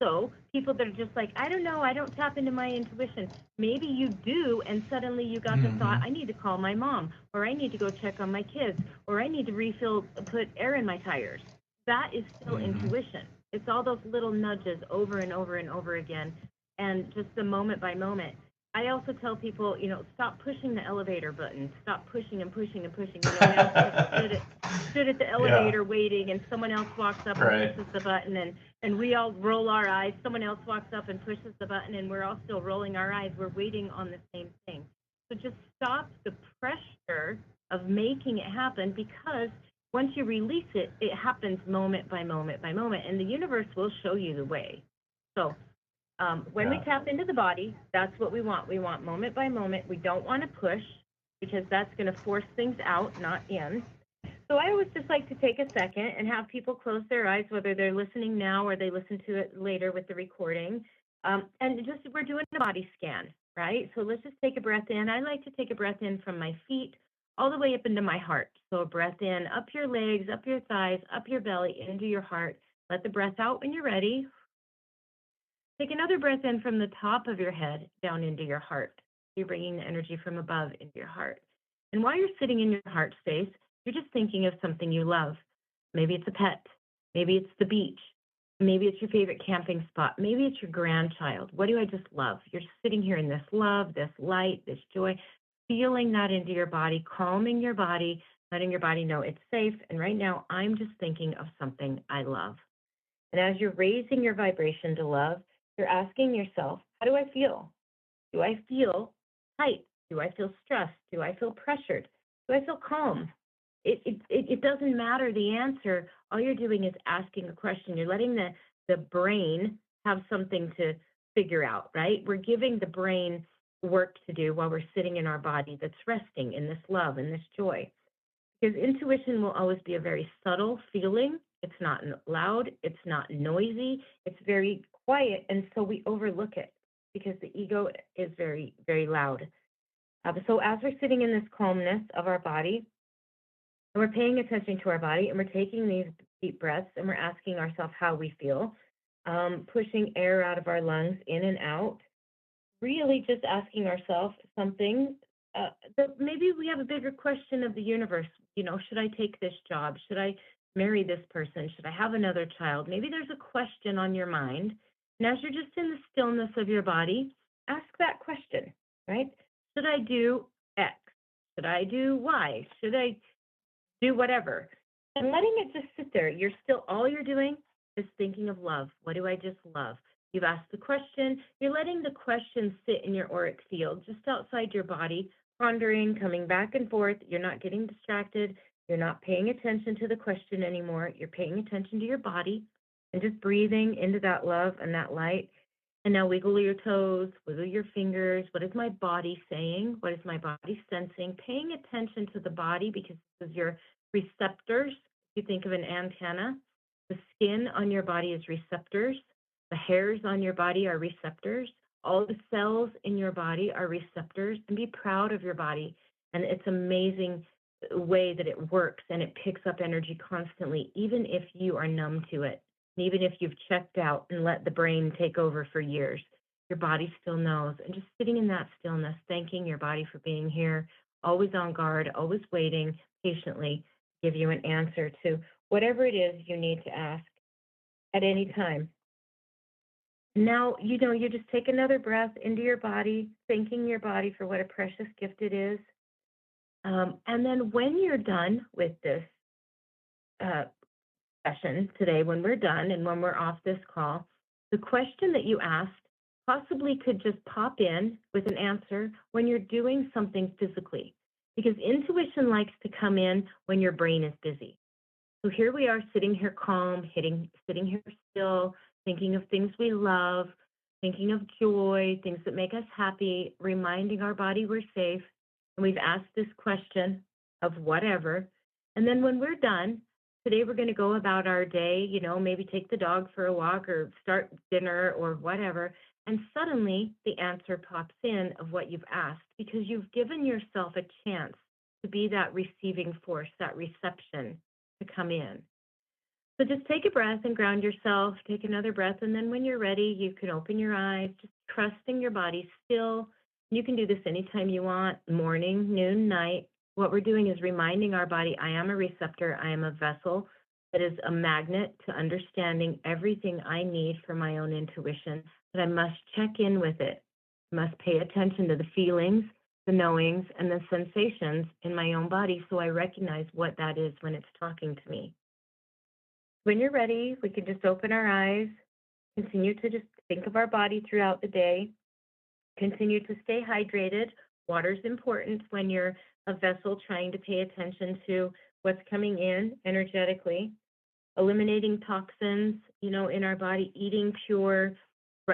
So people that are just like, I don't know, I don't tap into my intuition. Maybe you do, and suddenly you got the thought, I need to call my mom, or I need to go check on my kids, or I need to put air in my tires. That is still intuition. It's all those little nudges over and over and over again, and just the moment by moment. I also tell people, stop pushing the elevator button. Stop pushing and pushing and pushing. Now stood at the elevator waiting, and someone else walks up and pushes the button, and we all roll our eyes. Someone else walks up and pushes the button, and we're all still rolling our eyes. We're waiting on the same thing. So just stop the pressure of making it happen, because once you release it, it happens moment by moment by moment, and the universe will show you the way. So when we tap into the body, that's what we want. We want moment by moment. We don't want to push, because that's going to force things out, not in. So I always just like to take a second and have people close their eyes, whether they're listening now or they listen to it later with the recording. And just, we're doing a body scan, right? So let's just take a breath in. I like to take a breath in from my feet all the way up into my heart. So a breath in, up your legs, up your thighs, up your belly, into your heart. Let the breath out when you're ready. Take another breath in from the top of your head down into your heart. You're bringing the energy from above into your heart. And while you're sitting in your heart space, you're just thinking of something you love. Maybe it's a pet. Maybe it's the beach. Maybe it's your favorite camping spot. Maybe it's your grandchild. What do I just love? You're just sitting here in this love, this light, this joy, feeling that into your body, calming your body, letting your body know it's safe. And right now, I'm just thinking of something I love. And as you're raising your vibration to love, you're asking yourself, how do I feel? Do I feel tight? Do I feel stressed? Do I feel pressured? Do I feel calm? It doesn't matter the answer. All you're doing is asking a question. You're letting the brain have something to figure out, right? We're giving the brain work to do while we're sitting in our body that's resting in this love and this joy. Because intuition will always be a very subtle feeling. It's not loud. It's not noisy. It's very quiet. And so we overlook it because the ego is very, very loud. So as we're sitting in this calmness of our body, and we're paying attention to our body, and we're taking these deep breaths, and we're asking ourselves how we feel, pushing air out of our lungs in and out, really just asking ourselves something that maybe we have a bigger question of the universe. Should I take this job? Should I marry this person? Should I have another child? Maybe there's a question on your mind. And as you're just in the stillness of your body, ask that question, right? Should I do X? Should I do Y? Should I do whatever? And letting it just sit there. All you're doing is thinking of love. What do I just love? You've asked the question. You're letting the question sit in your auric field, just outside your body, pondering, coming back and forth. You're not getting distracted. You're not paying attention to the question anymore. You're paying attention to your body and just breathing into that love and that light. And now wiggle your toes, wiggle your fingers. What is my body saying? What is my body sensing? Paying attention to the body, because this is your receptors. If you think of an antenna, the skin on your body is receptors. The hairs on your body are receptors. All the cells in your body are receptors. And be proud of your body. And it's amazing way that it works, and it picks up energy constantly, even if you are numb to it. And even if you've checked out and let the brain take over for years, your body still knows. And just sitting in that stillness, thanking your body for being here, always on guard, always waiting patiently to give you an answer to whatever it is you need to ask at any time. Now, you just take another breath into your body, thanking your body for what a precious gift it is. And then when you're done with this session today, when we're done and when we're off this call, the question that you asked possibly could just pop in with an answer when you're doing something physically, because intuition likes to come in when your brain is busy. So here we are sitting here calm, sitting here still, thinking of things we love, thinking of joy, things that make us happy, reminding our body we're safe. And we've asked this question of whatever. And then when we're done, today we're going to go about our day, maybe take the dog for a walk or start dinner or whatever. And suddenly the answer pops in of what you've asked, because you've given yourself a chance to be that receiving force, that reception to come in. So just take a breath and ground yourself, take another breath. And then when you're ready, you can open your eyes, just trusting your body still. You can do this anytime you want, morning, noon, night. What we're doing is reminding our body, I am a receptor, I am a vessel that is a magnet to understanding everything I need for my own intuition, but I must check in with it I must pay attention to the feelings, the knowings, and the sensations in my own body so I recognize what that is when it's talking to me. When you're ready, we can just open our eyes, continue to just think of our body throughout the day, continue to stay hydrated. Water's important when you're a vessel trying to pay attention to what's coming in energetically, eliminating toxins, in our body, eating pure,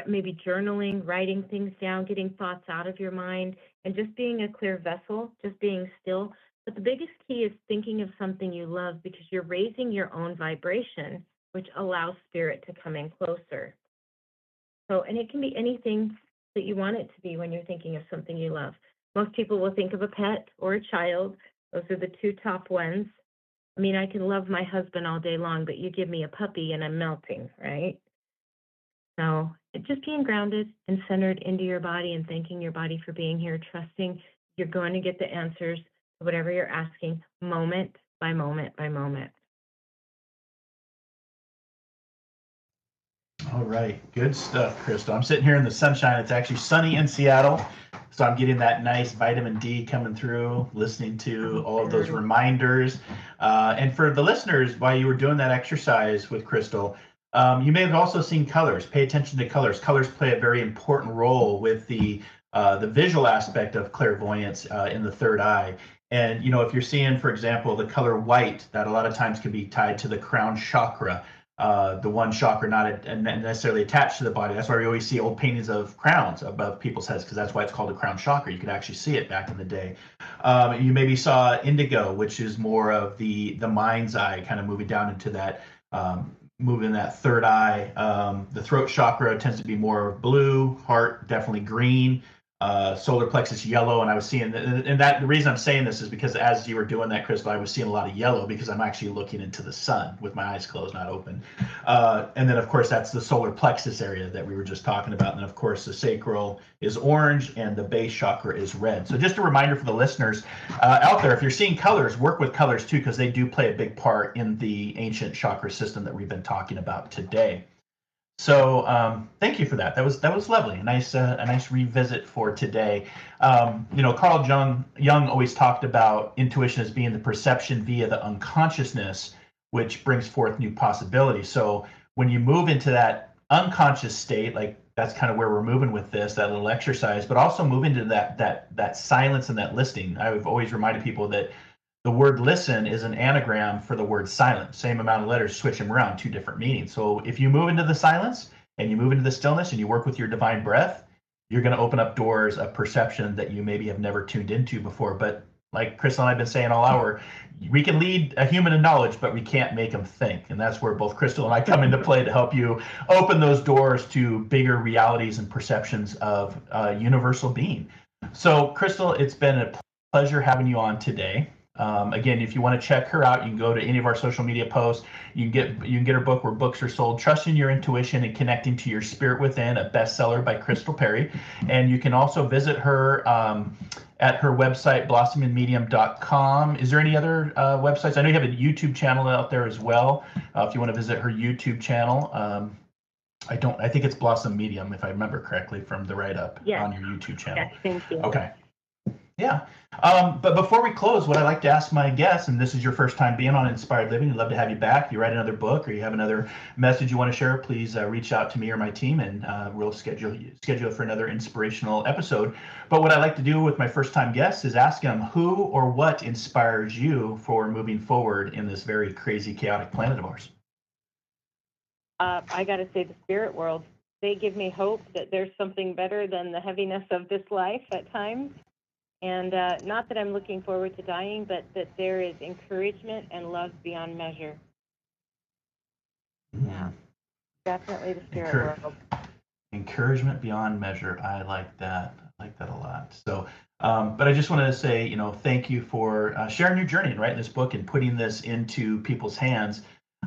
maybe journaling, writing things down, getting thoughts out of your mind, and just being a clear vessel, just being still. But the biggest key is thinking of something you love, because you're raising your own vibration, which allows spirit to come in closer. So, and it can be anything that you want it to be when you're thinking of something you love. Most people will think of a pet or a child. Those are the two top ones. I mean, I can love my husband all day long, but you give me a puppy and I'm melting, right? So just being grounded and centered into your body and thanking your body for being here, trusting you're going to get the answers to whatever you're asking, moment by moment by moment. All right, good stuff, Krystal. I'm sitting here in the sunshine. It's actually sunny in Seattle, so I'm getting that nice vitamin D coming through, listening to all of those reminders. And for the listeners, while you were doing that exercise with Krystal, you may have also seen colors. Pay attention to colors. Colors play a very important role with the visual aspect of clairvoyance in the third eye. And if you're seeing, for example, the color white, that a lot of times can be tied to the crown chakra. The one chakra not necessarily attached to the body. That's why we always see old paintings of crowns above people's heads, because that's why it's called a crown chakra. You could actually see it back in the day. You maybe saw indigo, which is more of the mind's eye, kind of moving down into that, moving that third eye. The throat chakra tends to be more blue, heart definitely green. Solar plexus yellow, and I was seeing that the reason I'm saying this is because as you were doing that, Krystal, I was seeing a lot of yellow because I'm actually looking into the sun with my eyes closed, not open. And then of course that's the solar plexus area that we were just talking about. And then of course the sacral is orange and the base chakra is red. So just a reminder for the listeners out there, if you're seeing colors, work with colors too, because they do play a big part in the ancient chakra system that we've been talking about today. So thank you for that. That was lovely. A nice revisit for today. Carl Jung always talked about intuition as being the perception via the unconsciousness, which brings forth new possibilities. So when you move into that unconscious state, like that's kind of where we're moving with this, that little exercise, but also move into that silence and that listening. I've always reminded people that the word listen is an anagram for the word silent. Same amount of letters, switch them around, two different meanings. So if you move into the silence and you move into the stillness and you work with your divine breath, you're going to open up doors of perception that you maybe have never tuned into before. But like Krystal and I have been saying all hour, we can lead a human in knowledge, but we can't make them think. And that's where both Krystal and I come into play to help you open those doors to bigger realities and perceptions of universal being. So Krystal, it's been a pleasure having you on today. Again, if you want to check her out, you can go to any of our social media posts. You can get her book, Where Books Are Sold, Trusting Your Intuition and Connecting to Your Spirit Within, a bestseller by Krystal Parry. And you can also visit her at her website, blossomingmedium.com. Is there any other websites? I know you have a YouTube channel out there as well. If you want to visit her YouTube channel, I think it's Blossom Medium, if I remember correctly from the write-up on your YouTube channel. Yes, thank you. Okay. Yeah. But before we close, what I like to ask my guests, and this is your first time being on Inspired Living, I'd love to have you back. You write another book or you have another message you want to share, please reach out to me or my team, and we'll schedule for another inspirational episode. But what I like to do with my first time guests is ask them who or what inspires you for moving forward in this very crazy, chaotic planet of ours. I got to say the spirit world. They give me hope that there's something better than the heaviness of this life at times. And not that I'm looking forward to dying, but that there is encouragement and love beyond measure. Yeah, definitely the spirit world. Encouragement beyond measure. I like that. I like that a lot. So, but I just wanted to say, thank you for sharing your journey and writing this book and putting this into people's hands,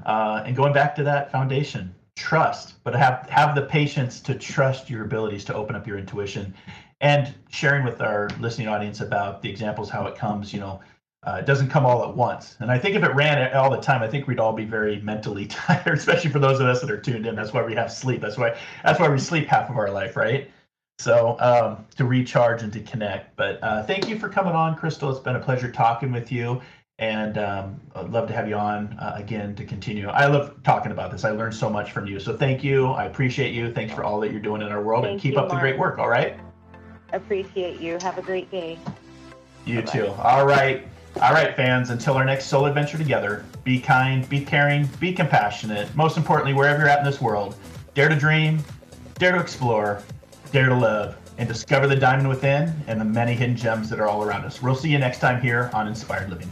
and going back to that foundation, trust, but have the patience to trust your abilities to open up your intuition. And sharing with our listening audience about the examples, how it comes, it doesn't come all at once. And I think if it ran all the time, I think we'd all be very mentally tired, especially for those of us that are tuned in. That's why we have sleep. That's why we sleep half of our life, right? So to recharge and to connect. But thank you for coming on, Krystal. It's been a pleasure talking with you. And I'd love to have you on again to continue. I love talking about this. I learned so much from you. So thank you. I appreciate you. Thanks for all that you're doing in our world. And keep up the great work, all right? Appreciate you. Have a great day. You too. All right. All right, fans. Until our next soul adventure together, be kind, be caring, be compassionate. Most importantly, wherever you're at in this world, dare to dream, dare to explore, dare to love, and discover the diamond within and the many hidden gems that are all around us. We'll see you next time here on Inspired Living.